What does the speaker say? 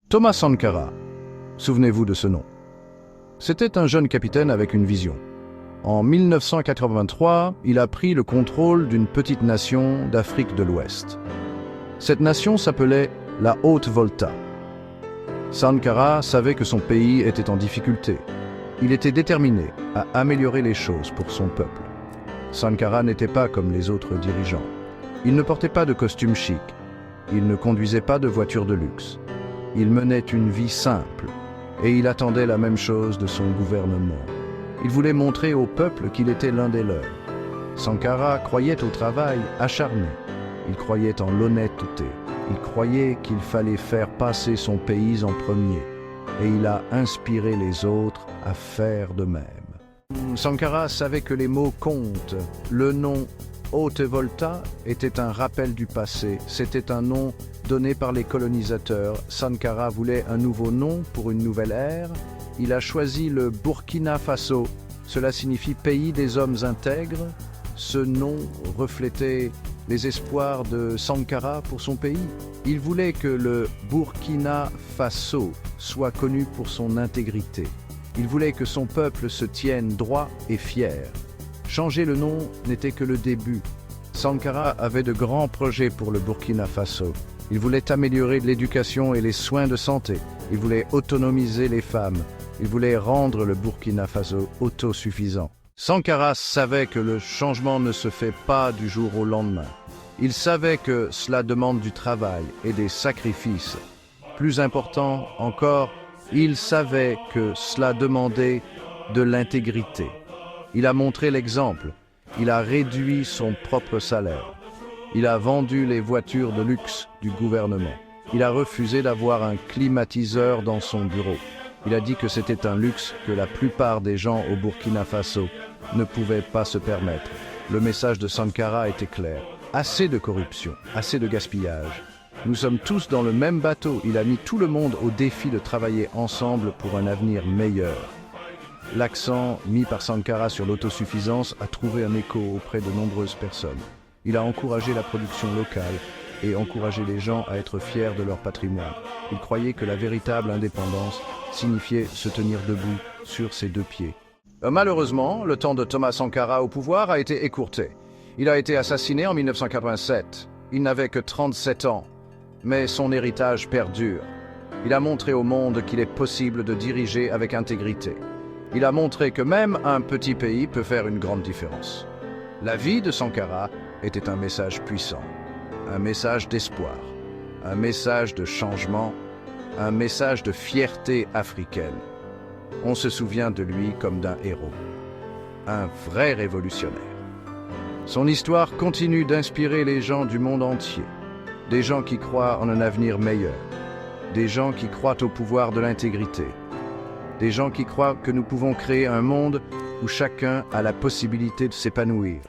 Thomas Sankara, souvenez-vous de ce nom. C'était un jeune capitaine avec une vision. En 1983, il a pris le contrôle d'une petite nation d'Afrique de l'Ouest. Cette nation s'appelait la Haute-Volta. Sankara savait que son pays était en difficulté. Il était déterminé à améliorer les choses pour son peuple. Sankara n'était pas comme les autres dirigeants. Il ne portait pas de costume chic. Il ne conduisait pas de voiture de luxe. Il menait une vie simple et il attendait la même chose de son gouvernement. Il voulait montrer au peuple qu'il était l'un des leurs. Sankara croyait au travail acharné. Il croyait en l'honnêteté. Il croyait qu'il fallait faire passer son pays en premier. Et il a inspiré les autres à faire de même. Sankara savait que les mots comptent. Le nom Haute-Volta était un rappel du passé. C'était un nom donné par les colonisateurs. Sankara voulait un nouveau nom pour une nouvelle ère. Il a choisi le Burkina Faso. Cela signifie pays des hommes intègres. Ce nom reflétait les espoirs de Sankara pour son pays. Il voulait que le Burkina Faso soit connu pour son intégrité. Il voulait que son peuple se tienne droit et fier. Changer le nom n'était que le début. Sankara avait de grands projets pour le Burkina Faso. Il voulait améliorer l'éducation et les soins de santé. Il voulait autonomiser les femmes. Il voulait rendre le Burkina Faso autosuffisant. Sankara savait que le changement ne se fait pas du jour au lendemain. Il savait que cela demande du travail et des sacrifices. Plus important encore, il savait que cela demandait de l'intégrité. Il a montré l'exemple. Il a réduit son propre salaire. Il a vendu les voitures de luxe du gouvernement. Il a refusé d'avoir un climatiseur dans son bureau. Il a dit que c'était un luxe que la plupart des gens au Burkina Faso ne pouvaient pas se permettre. Le message de Sankara était clair. Assez de corruption, assez de gaspillage. Nous sommes tous dans le même bateau. Il a mis tout le monde au défi de travailler ensemble pour un avenir meilleur. L'accent mis par Sankara sur l'autosuffisance a trouvé un écho auprès de nombreuses personnes. Il a encouragé la production locale et encouragé les gens à être fiers de leur patrimoine. Il croyait que la véritable indépendance signifiait se tenir debout sur ses deux pieds. Malheureusement, le temps de Thomas Sankara au pouvoir a été écourté. Il a été assassiné en 1987. Il n'avait que 37 ans, mais son héritage perdure. Il a montré au monde qu'il est possible de diriger avec intégrité. Il a montré que même un petit pays peut faire une grande différence. La vie de Sankara était un message puissant, un message d'espoir, un message de changement, un message de fierté africaine. On se souvient de lui comme d'un héros, un vrai révolutionnaire. Son histoire continue d'inspirer les gens du monde entier, des gens qui croient en un avenir meilleur, des gens qui croient au pouvoir de l'intégrité, des gens qui croient que nous pouvons créer un monde où chacun a la possibilité de s'épanouir.